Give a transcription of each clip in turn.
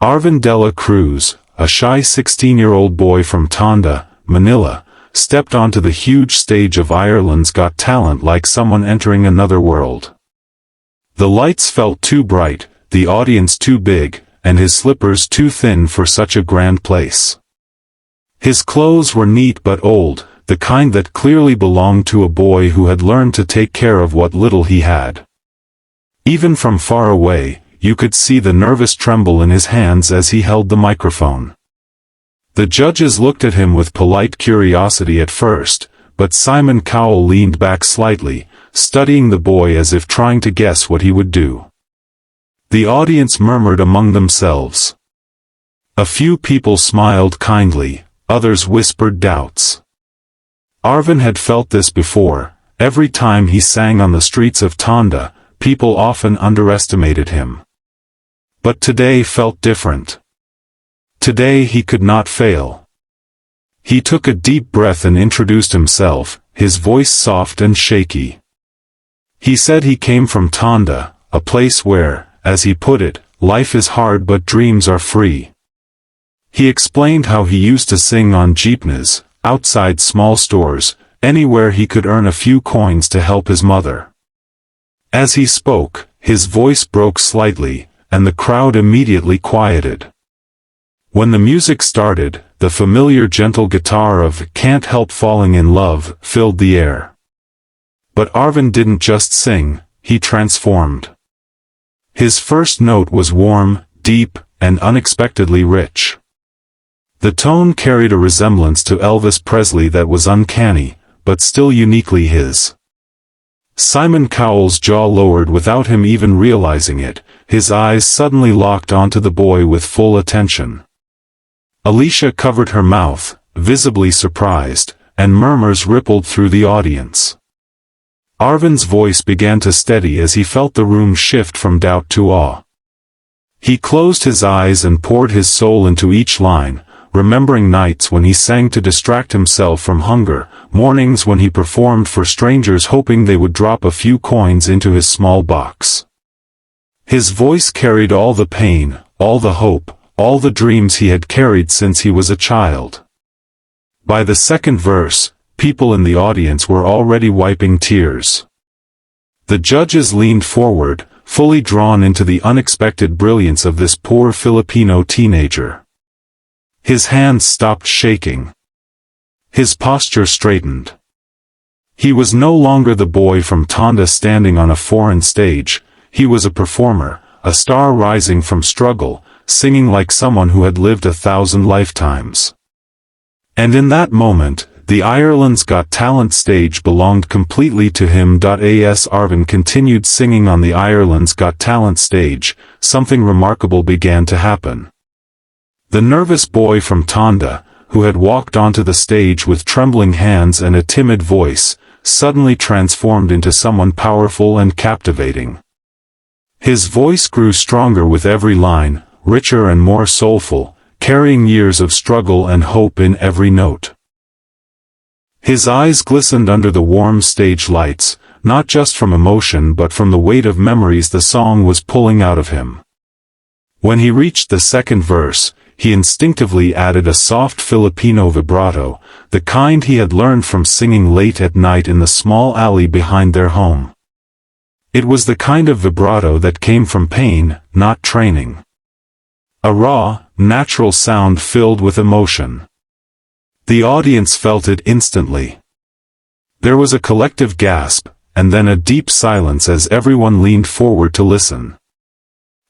Arvin de la Cruz, a shy 16-year-old boy from Tondo, Manila, stepped onto the huge stage of Ireland's Got Talent like someone entering another world. The lights felt too bright, the audience too big, and his slippers too thin for such a grand place. His clothes were neat but old, the kind that clearly belonged to a boy who had learned to take care of what little he had. Even from far away, you could see the nervous tremble in his hands as he held the microphone. The judges looked at him with polite curiosity at first, but Simon Cowell leaned back slightly, studying the boy as if trying to guess what he would do. The audience murmured among themselves. A few people smiled kindly, others whispered doubts. Arvin had felt this before. Every time he sang on the streets of Tondo, people often underestimated him. But today felt different. Today he could not fail. He took a deep breath and introduced himself, his voice soft and shaky. He said he came from Tondo, a place where, as he put it, life is hard but dreams are free. He explained how he used to sing on jeepneys, outside small stores, anywhere he could earn a few coins to help his mother. As he spoke, his voice broke slightly, and the crowd immediately quieted. When the music started, the familiar gentle guitar of "Can't Help Falling in Love" filled the air. But Arvin didn't just sing, he transformed. His first note was warm, deep, and unexpectedly rich. The tone carried a resemblance to Elvis Presley that was uncanny, but still uniquely his. Simon Cowell's jaw lowered without him even realizing it, his eyes suddenly locked onto the boy with full attention. Alicia covered her mouth, visibly surprised, and murmurs rippled through the audience. Arvin's voice began to steady as he felt the room shift from doubt to awe. He closed his eyes and poured his soul into each line, remembering nights when he sang to distract himself from hunger, mornings when he performed for strangers hoping they would drop a few coins into his small box. His voice carried all the pain, all the hope, all the dreams he had carried since he was a child. By the second verse, people in the audience were already wiping tears. The judges leaned forward, fully drawn into the unexpected brilliance of this poor Filipino teenager. His hands stopped shaking. His posture straightened. He was no longer the boy from Tondo standing on a foreign stage, he was a performer, a star rising from struggle, singing like someone who had lived 1,000 lifetimes. And in that moment, the Ireland's Got Talent stage belonged completely to him. As Arvin continued singing on the Ireland's Got Talent stage, something remarkable began to happen. The nervous boy from Tondo, who had walked onto the stage with trembling hands and a timid voice, suddenly transformed into someone powerful and captivating. His voice grew stronger with every line, richer and more soulful, carrying years of struggle and hope in every note. His eyes glistened under the warm stage lights, not just from emotion but from the weight of memories the song was pulling out of him. When he reached the second verse, he instinctively added a soft Filipino vibrato, the kind he had learned from singing late at night in the small alley behind their home. It was the kind of vibrato that came from pain, not training. A raw, natural sound filled with emotion. The audience felt it instantly. There was a collective gasp, and then a deep silence as everyone leaned forward to listen.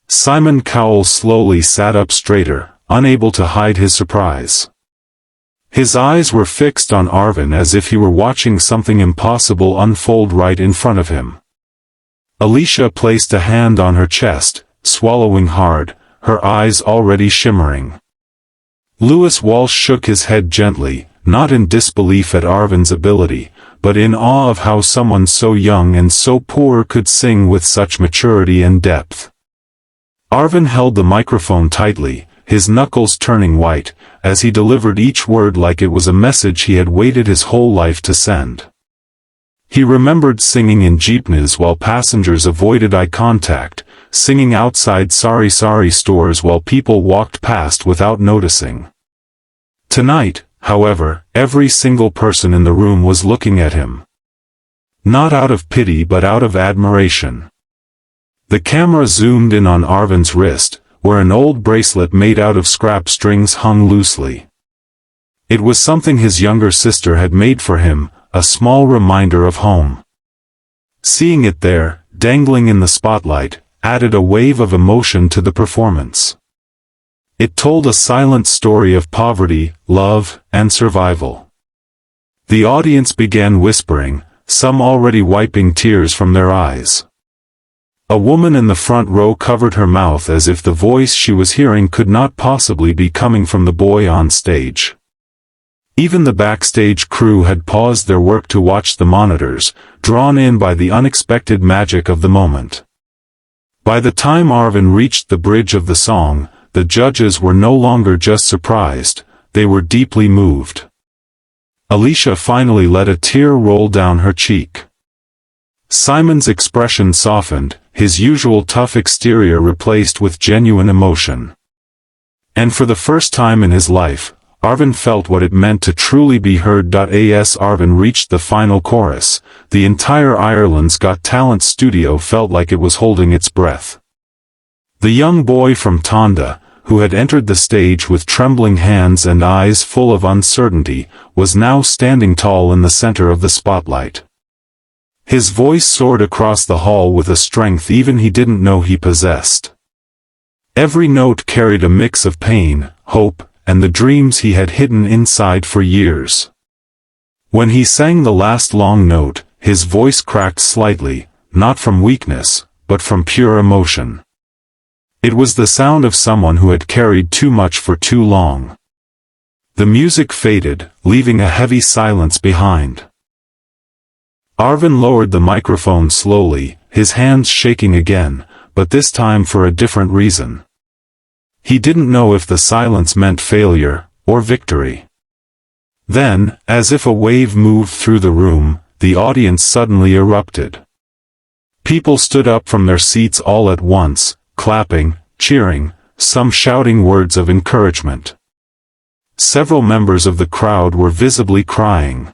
Simon Cowell slowly sat up straighter, unable to hide his surprise. His eyes were fixed on Arvin as if he were watching something impossible unfold right in front of him. Alicia placed a hand on her chest, swallowing hard, her eyes already shimmering. Lewis Walsh shook his head gently, not in disbelief at Arvin's ability, but in awe of how someone so young and so poor could sing with such maturity and depth. Arvin held the microphone tightly, his knuckles turning white, as he delivered each word like it was a message he had waited his whole life to send. He remembered singing in jeepneys while passengers avoided eye contact, singing outside Sorry Sorry stores while people walked past without noticing. Tonight, however, every single person in the room was looking at him. Not out of pity but out of admiration. The camera zoomed in on Arvin's wrist, where an old bracelet made out of scrap strings hung loosely. It was something his younger sister had made for him, a small reminder of home. Seeing it there, dangling in the spotlight, added a wave of emotion to the performance. It told a silent story of poverty, love, and survival. The audience began whispering, some already wiping tears from their eyes. A woman in the front row covered her mouth as if the voice she was hearing could not possibly be coming from the boy on stage. Even the backstage crew had paused their work to watch the monitors, drawn in by the unexpected magic of the moment. By the time Arvin reached the bridge of the song, the judges were no longer just surprised, they were deeply moved. Alicia finally let a tear roll down her cheek. Simon's expression softened, his usual tough exterior replaced with genuine emotion. And for the first time in his life, Arvin felt what it meant to truly be heard. As Arvin reached the final chorus, the entire Ireland's Got Talent studio felt like it was holding its breath. The young boy from Tondo, who had entered the stage with trembling hands and eyes full of uncertainty, was now standing tall in the center of the spotlight. His voice soared across the hall with a strength even he didn't know he possessed. Every note carried a mix of pain, hope, and the dreams he had hidden inside for years. When he sang the last long note, his voice cracked slightly, not from weakness, but from pure emotion. It was the sound of someone who had carried too much for too long. The music faded, leaving a heavy silence behind. Arvin lowered the microphone slowly, his hands shaking again, but this time for a different reason. He didn't know if the silence meant failure, or victory. Then, as if a wave moved through the room, the audience suddenly erupted. People stood up from their seats all at once, clapping, cheering, some shouting words of encouragement. Several members of the crowd were visibly crying.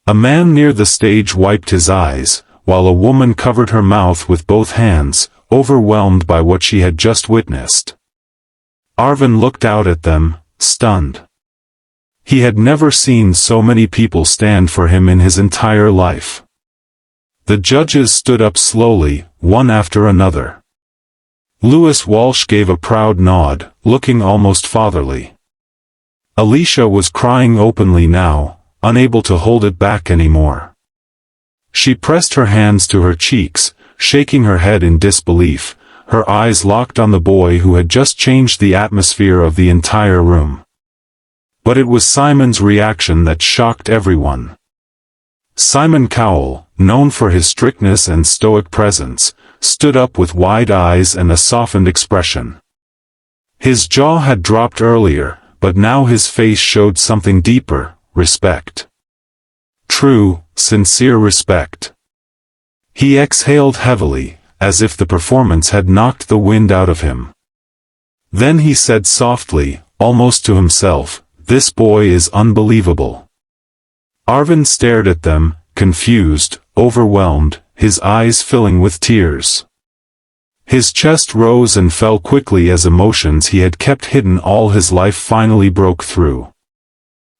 A man near the stage wiped his eyes, while a woman covered her mouth with both hands, overwhelmed by what she had just witnessed. Arvin looked out at them, stunned. He had never seen so many people stand for him in his entire life. The judges stood up slowly, one after another. Lewis Walsh gave a proud nod, looking almost fatherly. Alicia was crying openly now, unable to hold it back anymore. She pressed her hands to her cheeks, shaking her head in disbelief, her eyes locked on the boy who had just changed the atmosphere of the entire room. But it was Simon's reaction that shocked everyone. Simon Cowell, known for his strictness and stoic presence, stood up with wide eyes and a softened expression. His jaw had dropped earlier, but now his face showed something deeper, respect. True, sincere respect. He exhaled heavily, as if the performance had knocked the wind out of him. Then he said softly, almost to himself, "This boy is unbelievable." Arvin stared at them, confused, overwhelmed, his eyes filling with tears. His chest rose and fell quickly as emotions he had kept hidden all his life finally broke through.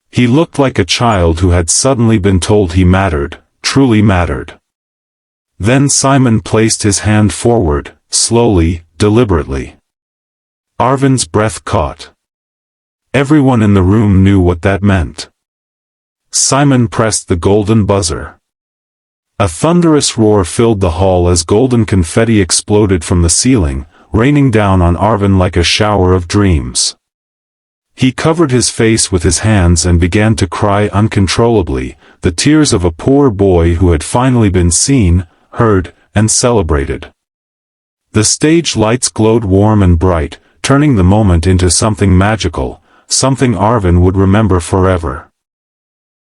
He looked like a child who had suddenly been told he mattered, truly mattered. Then Simon placed his hand forward, slowly, deliberately. Arvin's breath caught. Everyone in the room knew what that meant. Simon pressed the golden buzzer. A thunderous roar filled the hall as golden confetti exploded from the ceiling, raining down on Arvin like a shower of dreams. He covered his face with his hands and began to cry uncontrollably, the tears of a poor boy who had finally been seen, heard, and celebrated. The stage lights glowed warm and bright, turning the moment into something magical, something Arvin would remember forever.